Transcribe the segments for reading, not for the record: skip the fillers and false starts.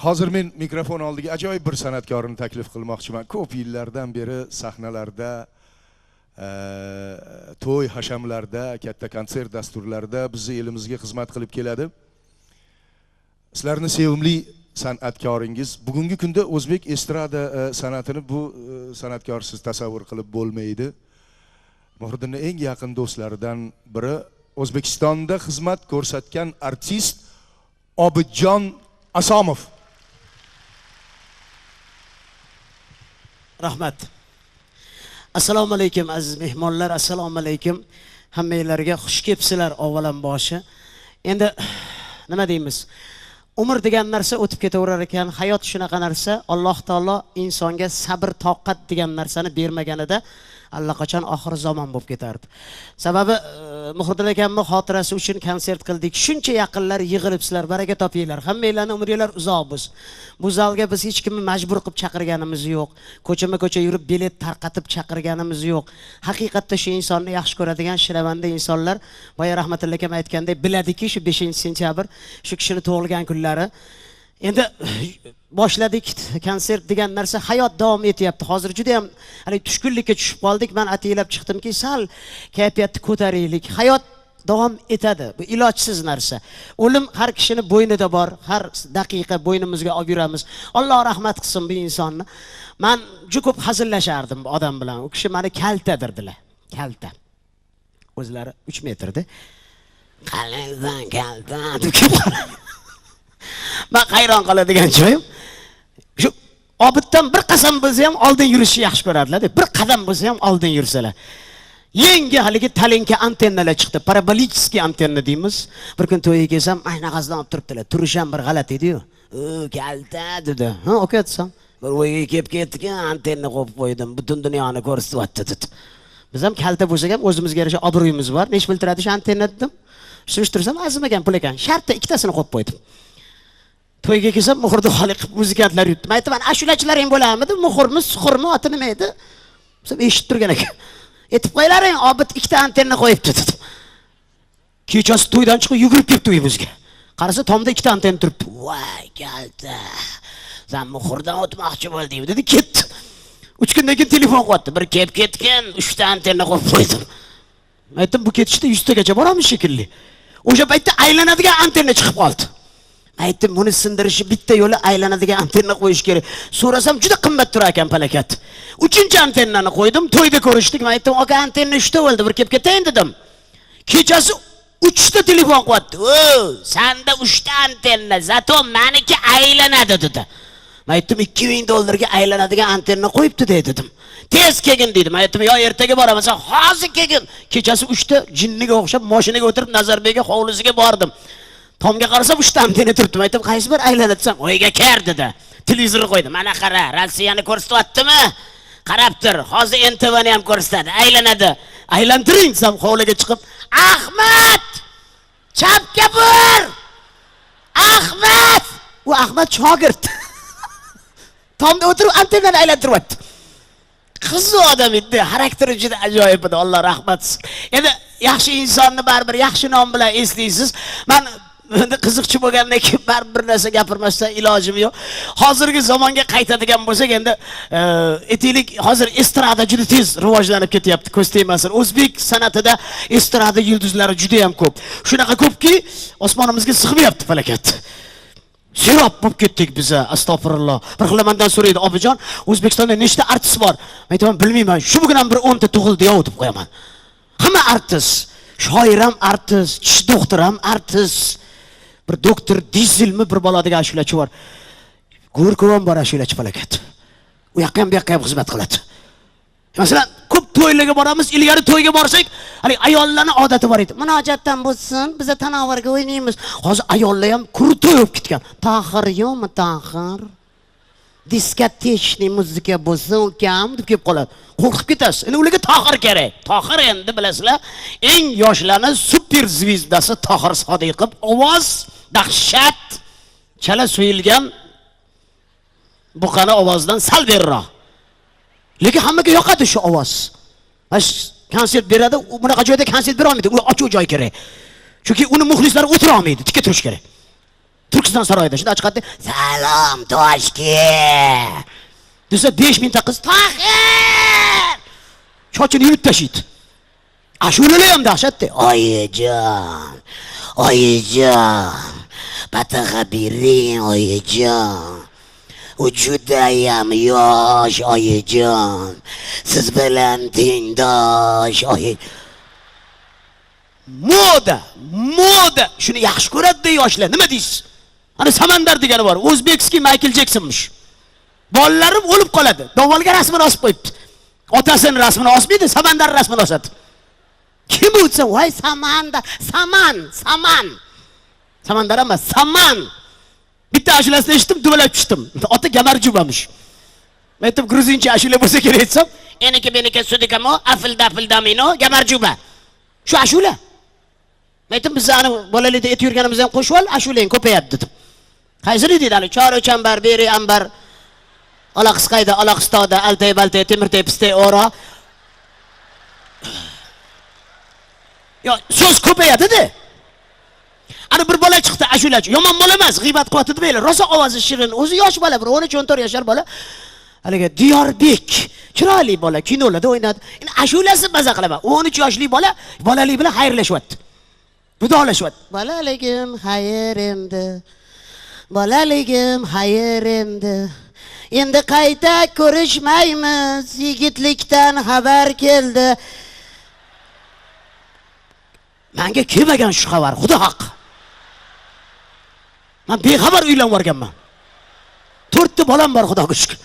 Hozir men mikrofon oldiga ajoyib bir san'atkorni taklif qilmoqchiman. Ko'p yillardan beri sahnalarda, to'y hashamlarda, katta konsert dasturlarida bizni elimizga xizmat qilib keladi. Sizlarning sevimli san'atkoringiz bugungi kunda o'zbek estrada san'atini bu san'atkorsiz tasavvur qilib bo'lmaydi. Muhriddinning eng yaqin do'stlaridan biri O'zbekistonda xizmat ko'rsatgan artist Obidjon Asomov. Rahmat. Assalomu alaykum aziz mehmonlar, assalomu alaykum. Hammanglarga xush kelibsizlar avvalamboshi. Endi nima deymiz? Umr degan narsa o'tib ketaverar ekan, hayot shunaqa narsa. Alloh taolo insonga sabr, toqat degan narsani bermaganida allaqachon oxir zamon bo'lib ketardi. Sababi Muhriddin akamning xotirasi uchun konsert qildik. Shuncha yaqinlar yig'ilibsizlar, baraka topinglar. Hammanglarning umringlar uzoq bo'lsin. Bu zalga biz hech kimni majbur qilib chaqirganimiz yo'q. Ko'chama-ko'cha yurib bilet tarqatib chaqirganimiz yo'q. Haqiqatda shu insonni yaxshi ko'radigan shiravanda insonlar, boya rahmatulloh akam aytgandek, biladiki shu 5-sentyabr shu kishini tug'ilgan kunlari. Endi boshladik konsert degan narsa hayot davom etyapti. Hozir juda ham tushkunlikka tushib qoldik. Men ataylab chiqdimki, sal kayfiyatni ko'taraylik. Hayot davom etadi. Bu ilojsiz narsa. O'lim har kishining bo'ynida bor. Har daqiqa bo'ynimizga olib yuramiz. Alloh rahmat qilsin bu insonni. Men juda ko'p hazillashardim bu odam bilan. U kishi meni kaltadirdilar. Kalta. O'zlari 3 metrda. Qalaysan kalta deb men hayron qoladigan joyim shu Obiddan bir qasam bo'lsa ham oldin yurishni yaxshi ko'radilar. Bir qadam bo'lsa ham oldin yursalar. Yangi haligi talenka antennalar chiqdi. Parabolический antenna deymiz. Bir kun to'yga kelsam, aynaqasidan olib turibdilar. Turish ham bir g'alati edi-yu. Kalta dedi. Ha, aka desam, bir o'yga kelib ketgan antenna qo'yib qo'ydim. Butun dunyoni ko'rsatyapti dedi. Biz ham kalta bo'lsak ham o'zimizga yarasha obro'yimiz bor. Nech pul turadi shu antenna dedim. Surishtirsam, azimagan pul ekan. Shartta ikkitasini qo'yib qo'ydim. To'yga kelsam, muhurda xoli qilib muzikantlar yuribdi. Men aytaman, ashulachilaring bo'larmidi? Muhurmi, suhurmi, oti nima edi? Biz eshitib turgan ekan. Aytib qo'ylaring, Obid ikkita antenna qo'yibdi dedim. Kechasi to'ydan chiqib yugurib kelibdi uyimizga. Qarasa, tomda ikkita antenna turibdi. Voy, kalta. Sen muhurdan o'tmoqchi bo'lding dedi, ketdi. 3 kundan keyin telefon qilyapti. Bir kelib ketgan, 3 ta antenna qo'yib qo'ydim. Men aytdim, bu ketishda 100 tagacha boramiz shekilli. O'sha paytda aylanadigan antenna chiqib qoldi. Aytdim, buni sindirishi bitta yo'li aylanadigan antenna qo'yish kerak. So'rasam juda qimmat turar ekan palakat. 3-chi antennani qo'ydim, to'yda ko'rishdik. Men aytdim, aka antenna 3 ta bo'ldi, bir kelib ketayin dedim. Kechasi 3 ta telefon qilyapti. "O, senda 3 ta antenna, zato meniki aylanadi" dedi. Men aytdim, $2000 aylanadigan antenna qo'yibdi dedim. Tez kelgin dedim. Men aytdim, "Yo, ertaga boraman, sen hozir kelgin." Kechasi 3 ta jinniga o'xshab mashinaga o'tirib Nazarbekga hovlisiga bordim. Tomga qarasam 3 ta antenna turibdi. Aytdim, "Qaysi bir aylanadi desam, "O'yga ker" dedi. Televizorni qo'ydi. "Mana qara, Rossiyani ko'rsatyaptimi? Qarab tur, hozir NTVni ham ko'rsatadi, aylanadi. Aylantiring" desam, hovliga chiqib, "Ahmad! Chapga bur! Ahmad!" U Ahmad shogird. Tomda o'tirib antennani aylantiryapti. Qiziq odam edi, xarakteri juda ajoyib edi, Alloh rahmat qilsin. Endi yaxshi insonni baribir yaxshi nom bilan eslaysiz. Men qiziqchi bo'lgandan keyin baribir bir narsa gapirmasdan ilojim yo'q. Hozirgi zamonga qaytadigan bo'lsak, endi aytaylik, hozir estrada juda tez rivojlanib ketyapti, ko'z tegmasin. O'zbek san'atida estrada yulduzlari juda ham ko'p. Shunaqa ko'pki, osmonimizga sig'mayapti falokat. Serob bo'lib ketdik biz, astag'firulloh. Bir xilamandan so'raydi, "Obijon, O'zbekistonda nechta artist bor?" Men aytaman, "Bilmayman. Shu bugun ham bir 10 ta tug'ildi-yu" deb qo'yaman. Hamma artist. Shoir ham artist, tish doktor ham artist. Bir doktor Dizelmi bir bola degan ashulachi bor. Go'rko'm bor ashulachi falokat. U yoqqa ham bu yoqqa ham xizmat qiladi. Masalan, ko'p to'ylarga boramiz, ilgari to'yga borsak, hali ayollarning odati bor edi. Munojatdan bo'lsin, biz tanovarga o'ynaymiz. Hozir ayollar ham krutoy bo'lib ketgan. Tahir yo'qmi, Tahir? Diskotechniy muzika bo'lsin, ukam deb kelib qoladi. Qo'rqib ketasiz. Endi ularga Tahir kerak. Tahir endi bilasizlar, eng yoshlarning super zvizdasi Tahir Sodiqov. Ovoz dahshat, chala so'yilgan buqani ovozdan sal beriroq. Lekin hammaga yoqadi shu ovoz. Konsert beradi, bunaqa joyda konsert bera olmaydi. U ochiq joy kerak. Chunki uni muxlislari o'tira olmaydi, tikka turish kerak. Turkiston saroyida. Shunda chiqadi. Salom Toshkent. Desa 5 mingta qiz Tohir. Sochini yuvib tashlaydi. Ashulalar ham dahshatda. Oyijon. Oyijon. Bataga bering oyijon. U judayam yosh oyijon. Siz bilan tengdosh oyijon. Moda. Shuni yaxshi ko'radi yoshlar. Nima deysiz? Ana Samandar degani bor. O'zbekskiy Michael Jacksonmish. Bolalarim o'lib qoladi. Dovvalga rasmini osib qo'yibdi. Otasining rasmini osmaydi, Samandar rasmini osadi. Kim o'tsa, voy Samandar, Saman. Samandar emas, Saman. Bitta ashulasini eshitdim, dumalab tushdim. Ota Gamarjubamish. Men aytdim, gruzincha ashula bo'lsa kerak aytsam, eniki meniki sudikamo, afildamino, Gamarjuba. Shu ashula. Men aytdim, biz ana bolalikda et yurganimiz ham qo'shib ol, ashulang ko'payadi dedim. Qaysini deydi ali? Chor chambar, beri ambar. Alaqisqayda, alaqstoda, altay-baltay, temirtay, pistay, ora. Yo, so'z ko'payadi-da. Ana bir bola chiqdi ashulachi. Yomon bola emas, g'iybat qilyapti demaylar. Rosa ovozi shirin, o'zi yosh bola, bir 13-14 yoshar bola. Haliga Diyorbek, chiroyli bola, kinolarda o'ynadi. Endi ashulasi maza qilaman. 13 yoshli bola, bolalik bilan xayrlashyapti. Vidolashyapti. Bolaligim xayrimdi. Bolaligim xayrimdi. Endi qayta ko'rishmaymiz. Yigitlikdan xabar keldi. Menga kelmagan shu xabar, xudo haq. Men bexabar uylanib borganman. 4 ta bolam bor, xudoga shukr.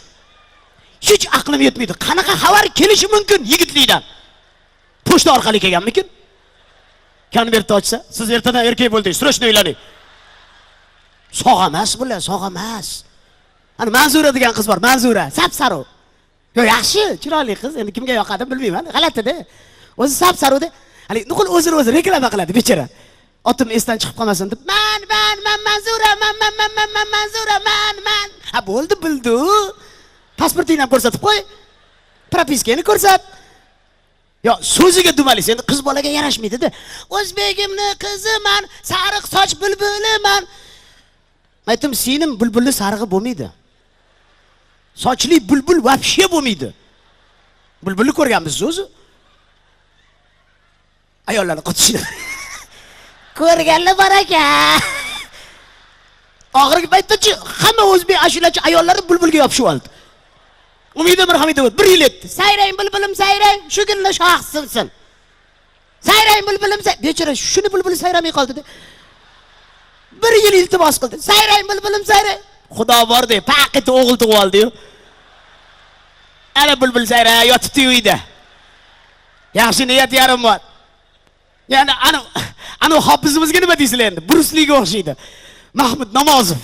Hech aqlim yetmaydi. Qanaqa xabar kelishi mumkin yigitlikdan? Pochta orqali kelganmikin? Konvert ochsa, siz ertadan erkak bo'ldingiz, srechno uylaning. Sog' emas bular, sog' emas. Ana Manzura degan qiz bor, Manzura, sap-saro. Yo, yaxshi, chiroyli qiz, endi kimga yoqadi bilmayman, g'alati-da. O'zi sap-saro-da. Hali nuqul o'zini reklama qiladi, bechara. Otim esdan chiqib qolmasin deb, man Manzura, Manzura, man. Ha, bo'ldi, bildi. Pasportingni ham ko'rsatib qo'y. Propiskani ko'rsat. Yo, so'ziga dumalaysiz, endi qiz bolaga yarashmaydi-da. O'zbegimni qiziman, sariq soch bulbuliman. Aytdim, sening bulbulli sarig'i bo'lmaydi. Sochli bulbul vobshe bo'lmaydi. Bulbulni ko'rganmiz o'zi. Ayollarni qotishdi. Ko'rganlar bor ekan. Oxirgi paytda-chi hamma o'zbek ashulachi ayollari bulbulga yopishib oldi. Umida Mirhamidova 1 yil etdi. Sayrang bulbulim sayrang, shu kunlar shoh sinsin. Sayrang bulbulim sayrang. Bechara shuni bulbuli sayramay qoldi-da. 1 yil iltimos qildi. Sayrang bulbulim sayrang. Xudo bordi, paqiti o'g'il tug'ib oldi-yu. Ana bulbul sayrang yotibdi uyda. Yaxshi niyat yarim bor. Yani ana hofizimizga nima deysizlar endi? Bruce Lee'ga o'xshaydi. Mahmud Namozov.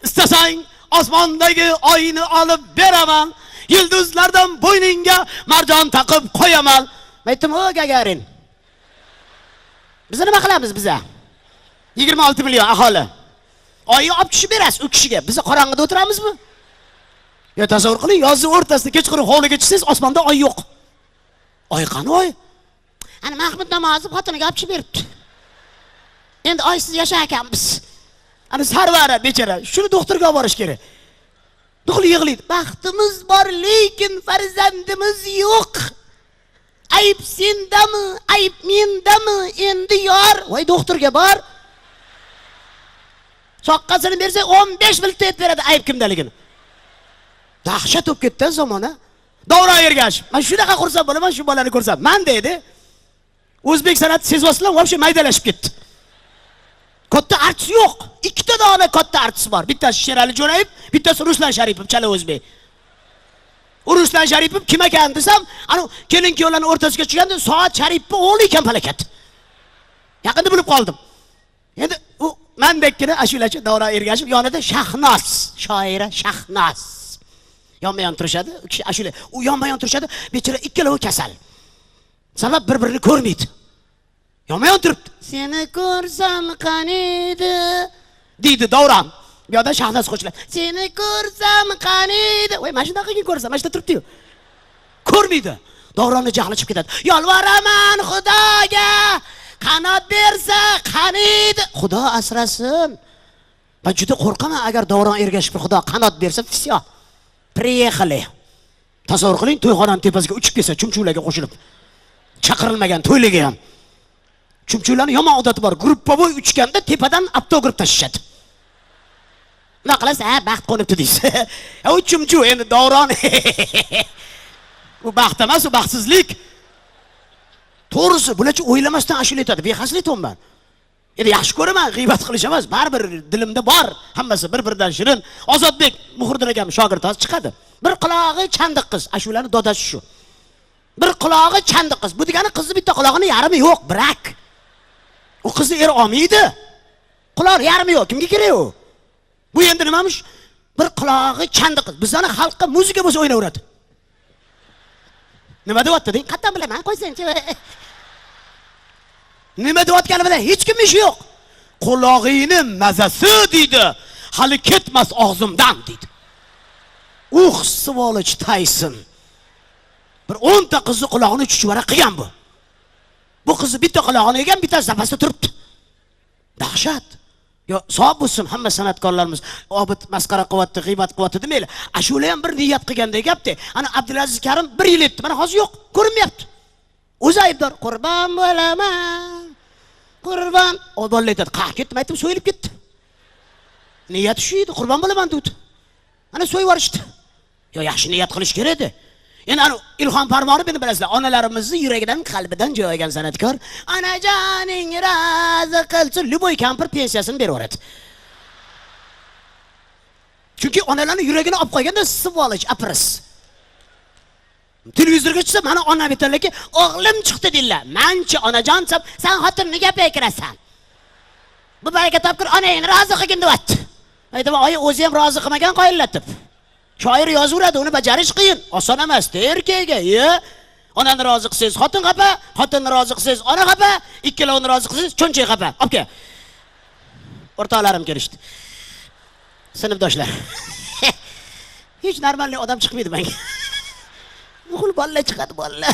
Istasang osmondagi oyni olib beraman, yulduzlardan bo'yningga marjon taqib qo'yaman. Aytdim, "O Gagarin. Biz nima qilamiz biza? 26 million aholi. Oyni olib tushib berasiz u kishiga. Biz qorong'ida o'tiramizmi? Yo, tasavvur qiling, yozning o'rtasida kechqurun hovliga chiqsangiz, osmonda oy yo'q. Oy qani oy? Ana Mahmud Namozov xotiniga olib tushib beribdi. Endi oysiz yashar ekanmiz. Ana Sarvara bechara, shuni doktorga olib borish kerak. Nuqul yig'laydi. Baxtimiz bor, lekin farzandimiz yo'q. Ayb sendami, ayb mendami? Endi yor, voy doktorga bor. Soqqasini bersa 15 ming aytib beradi ayb kimdaligini. Dahshat bo'lib ketdi zamona. Davron Ergashev. Men shunaqa xursand bo'laman, shu bolani ko'rsam. Men deydi. O'zbek san'ati sezvoslar, vobshe maydalashib ketdi. Katta artist yo'q. 2 ta dona katta artist bor. Bittasi Sherali Jo'rayev, bittasi Ruslan Sharipov, chala o'zbek. Ruslan Sharipov kim ekan desam, ana kelin-kuyovlarning o'rtasiga chiqqanda Soat Sharipov o'g'li ekan falakat. Yaqinda bilib qoldim. Endi u mendekkina ashulachi Davron Ergashev yonida Shahnoz, shoira Shahnoz. Yonma-yon turishadi, u kishi ashula. U yonma-yon turishadi, bechara ikkalovi kasal. Sabab bir-birini ko'rmaydi. Yonma-yon turibdi. Seni ko'rsam qaniydi, deydi Davron. Bu yoqda Shahnoz qo'shiladi. Seni ko'rsam qaniydi. Voy, mana shunaqa ko'rsam, mana shunda turibdi-yu. Ko'rmaydi. Davronni jahli chiqib ketadi. Yolvoraman Xudoga, qanot bersa qaniydi. Xudo asrasin. Men juda qo'rqaman agar Davron Ergashevga Xudo qanot bersa, всё. Приехали. Tasavvur qiling, to'yxonaning tepasiga uchib kelsa, chumchularga qo'shilib. Chaqirilmagan to'ylarga ham. Chumchularning yomon odati bor. Gruppovoy uchganda tepadan avtograf tashishadi. Nima qilasiz? Ha, baxt qo'nibdi deysiz. U chumchu endi Davron. U baxt emas, u baxtsizlik. To'g'risi, bularcha o'ylamasdan ashula aytadi. Bexaslik to'nman. Endi yaxshi ko'raman, g'iybat qilish emas, baribir dilimda bor. Hammasi bir-biridan shirin. Ozodbek Muhriddin akam shogird chiqadi. Bir qulog'i chandiq qiz, ashulani dodasi shu. Bir qulog'i chandiq qiz. Bu degani qizni bitta qulog'ini yarmi yo'q, brak. U qizni er olmaydi. Quloq yarmi yo'q, kimga kerak u? Bu endi nimamish? Bir qulog'i chandiq qiz. Bizlarni xalqqa muzika bo'lsa o'ynaveradi. Nima deyapti deng? Qatdan bilaman, qo'ysangchi. Nima deyotgani bilan hech kim ishi yo'q. Qulog'ingni mazasi deydi. Hali ketmas og'zimdan deydi. Svoloch Tayson. Bir 10 ta qizni qulog'ini chuchvara qilgan bu. Bu qizni bitta qulog'ini yegan, bitta zapasda turibdi. Dahshat. Yo, savob bo'lsin hamma san'atkorlarimiz. Obid masxara qilyapti, g'iybat qilyapti demayli. Ashula ham bir niyat qilganda gapdi. Ana Abdulaziz Karim 1 yil etdi. Mana hozir yo'q, ko'rinmayapti. O'zi aybdor. Qurbon bo'laman. Qurbon. O bolalar aytadi, "Qah ketdim, aytdim, so'yilib ketdi." Niyat shu edi, qurbon bo'laman dedi. Ana so'yib yuborishdi. Yo, yaxshi niyat qilish kerak edi. Endi ana Ilhom Farmonovni bilasizlar, onalarimizni yuragidan, qalbidan jo'ygan san'atkor. Onajoning rozi qilsin, Luboy kampir pensiyasini beraveradi. Chunki onalarning yuragini olib qo'yganda svoloch apris. Televizorga chiqsa, mana ona bitalaki, o'g'lim chiqdi deydilar. Manchi onajon deb, sen xotinni gapiraysan. Bu baraka topkir onangni rozi qilgin deyapti. Aytdim, oyi o'zi ham rozi qilmagan qoyillatib. Shoir yozaveradi, uni bajarish qiyin, oson emas. Erkakga, onani rozi qilsangiz xotin xafa, xotinni rozi qilsangiz ona xafa, ikkalovini rozi qilsangiz cho'nchak xafa. Obke. O'rtoqlarim kelishdi. Sinfdoshlar. Hech normalniy odam chiqmaydi menga. Nuqul bolalar chiqadi, bolalar.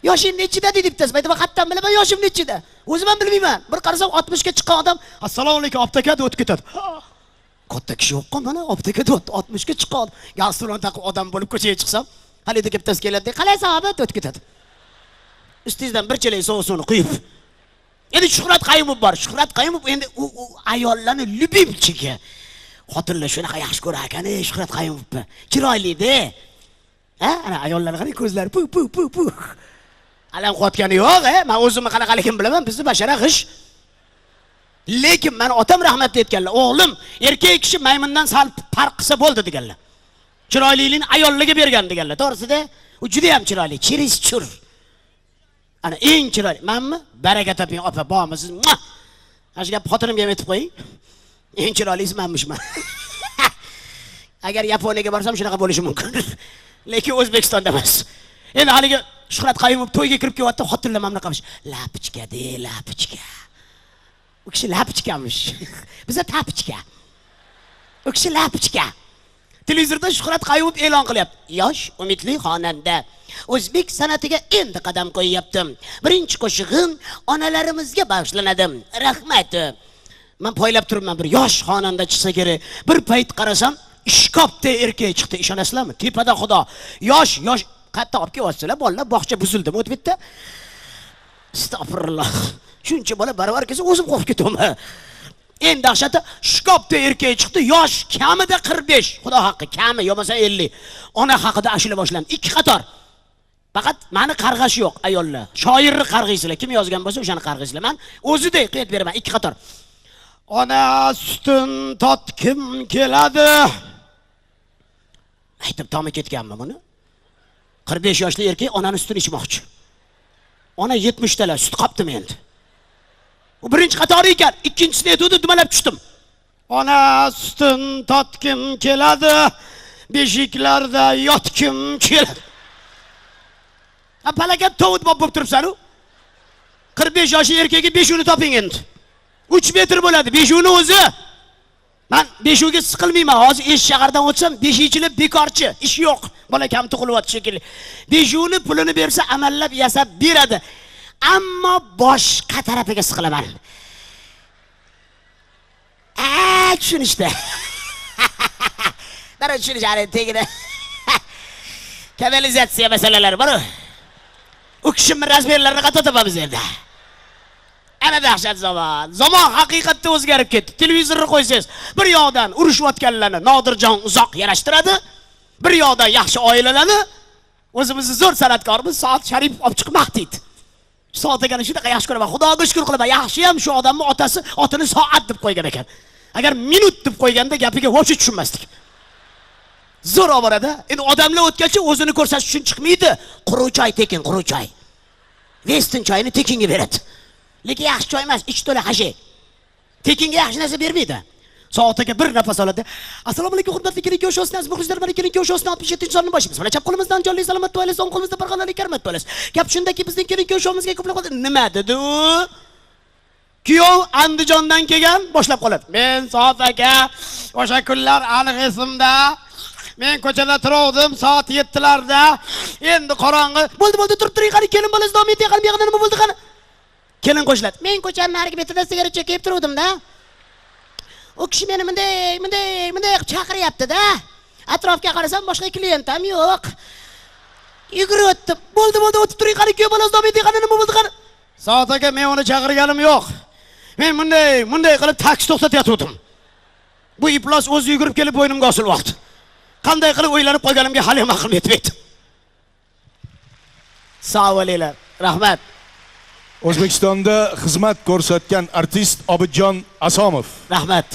Yoshing nechida debsiz? Aytdim, qatdan bilaman, yoshim nechida. O'zim ham bilmayman. Bir qarasam 60 ga chiqqan odam, "Assalomu alaykum, apteka" deb o'tib ketadi. Katta kishi yo'q-ku, mana apteka deb 60 ga chiqqan. Galston taqib odam bo'lib ko'chaga chiqsam, halida bittasi keladi, "Qalaysiz, abi?" deb o'tib ketadi. Ustingizdan bir chelak sovuq suvni quyib. Endi Shuhrat Qayumov bor. Shuhrat Qayumov endi u ayollarni любимчиga. Xotinlar shunaqa yaxshi ko'rar ekan, Shuhrat Qayumovni. Chiroyli-da. Ana ayollar qarang, ko'zlari pu. Alam qotgani yo'q, men o'zimni qanaqaligimni bilaman, bizni bashara g'ish. Lekin men otam rahmat etganlar, o'g'lim erkak kishi maymundan sal farq qilsa bo'ldi deganlar. Chiroylilikni ayollarga bergan deganlar. To'g'risida, u juda ham chiroyli, chiris chur. Ana eng chiroyli. Menmi? Baraka toping, opa, bormisiz? Ana shu gap xotinimga ham aytib qo'ying. Eng chiroylisi menmishman. Agar Yaponiyaga borsam shunaqa bo'lishi mumkin. Lekin O'zbekistonda emas. Endi haliga Shuhrat Qayumov to'yga kirib kelyapti, xotinlar mana qamish. Lapichka de, lapichka. U kishi lapichkamish. Bizda tapichka. U kishi lapichka. Televizorda Shuhrat Qayumov e'lon qilyapti. Yosh, umidli xonanda. O'zbek san'atiga endi qadam qo'yyaptim. Birinchi qo'shig'im onalarimizga bag'ishlanadi. Rahmat. Men poylab turibman, bir yosh xonanda chiqsa kerak. Bir payt qarasam, ishkopda erkak chiqdi, ishonasizlarmi? Tepada Xudo. Yosh qatta olib kelyapsizlar, bolalar bog'cha buzildimi o'tib bitdi. Astagfirulloh. Shuncha bola baravar kelsa, o'zim qo'rqib ketaman. Endi dahshati, shkopda erkak chiqdi, yosh, kamida 45. Xudo haqqi, kami yo'masa 50. Ona haqida ashula boshlandi. 2 qator. Faqat meni qarg'ash yo'q, ayollar. Shoirni qarg'aysizlar. Kim yozgan bo'lsa, o'shani qarg'aysizlar. Men o'zidek qiyat beraman, 2 qator. Ona sutin totkim keladi. Aytib tomi ketganmi buni? 45 yoshli erkak onaning sutini ichmoqchi. Ona 70 talar sut qopdimi endi? U birinchi qatori ekan, ikkinchisini aytdi, dumalab tushdim. Ona sutin totkim keladi, beshiklarda yotkim keladi. Palakat tovut bo'lib turibsan-ku. 45 yoshli erkakga beshuvni toping endi. 3 metr bo'ladi beshuvni o'zi. Men beshuvga siqilmayman. Hozir ish shahardan o'tsam, beshikchilar bekorchi, ish yo'q. Bola kam tug'ilyapti shekilli. Beshuvni pulini bersa, amallab yasab beradi. ammo boshqa tarafiga siqilaman. Tushunishdi. Dara tushunishadi tegida. Kanalizatsiya masalalari bor. U kishimni razmerlarini qato topamiz endi. Ana dahshat zamon. Zamon haqiqatda o'zgarib ketdi. Televizorni qo'ysangiz, bir yoqdan urushayotganlarni Nodirjon uzoq yarashtiradi, bir yoqdan yaxshi oilalarni o'zimizni zo'r san'atkorimiz Soat Sharipov olib chiqib maqtaydi. Soat egani shunaqa yaxshi ko'raman. Xudoga shukr qilaman. Yaxshi ham shu odamning otasi otini soat deb qo'ygan ekan. Agar minut deb qo'yganda gapiga vo'chi tushunmasdik. Zo'r oborada. Endi odamlar o'tgancha o'zini ko'rsatish uchun chiqmaydi. Quruq choy tekin, quruq choy. Westin choyini tekinga beradi. Lekin yaxshi choy emas, ichi to'la hashi. Tekinga yaxshi narsa bermaydi. Soatiga bir nafas oladi. Assalomu alaykum hurmatli keling ko'shosnaz, muxlislar mana keling ko'shosni 67-sonini boshlaymiz. Mana chap qo'limizdan jonli salomat to'ylaysiz, o'ng qo'limizda barqarorlik karamat to'ylaysiz. Gap shundaki bizning keling ko'shomizga ko'plab qoldi. Nima dedi u? Kuyov Andijondan kelgan boshlab qoladi. Men Soat aka, o'sha kunlar aniq esimda. Men ko'chada turdim soat 7larda. Endi qorong'i. Bo'ldi, turing qani kelin bolasi davom eting, qani bu yoqda nima bo'ldi qani? Kelin qo'shiladi. Men ko'chaning narigi betida sigaret chekib turdim-da. O kishi meni bunday chaqiryapti-da. Atrofga qarasam boshqa klient ham yo'q. Yugurib o'tdim. Bo'ldi, o'tib turing qani kuyov bolasi davom eting, qani nima bo'ldi qani? Soat aka, men uni chaqirganim yo'q. Men bunday qilib taksi to'xtatayotgandim. Bu iplos o'zi yugurib kelib bo'ynimga osilmoqdi. Qanday qilib o'ylanib qolganimga hali ham aqlim yetmaydi. Sog' bo'linglar. Rahmat. O'zbekistonda xizmat ko'rsatgan artist Obidjon Asomov. Rahmat.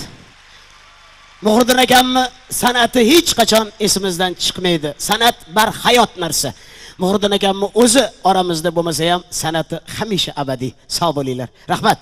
Muhriddin akamni san'ati hech qachon esimizdan chiqmaydi. San'at bar hayot narsa. Muhriddin akamni o'zi oramizda bo'lmasa ham san'ati hamisha abadiy. Sog' bo'linglar. Rahmat.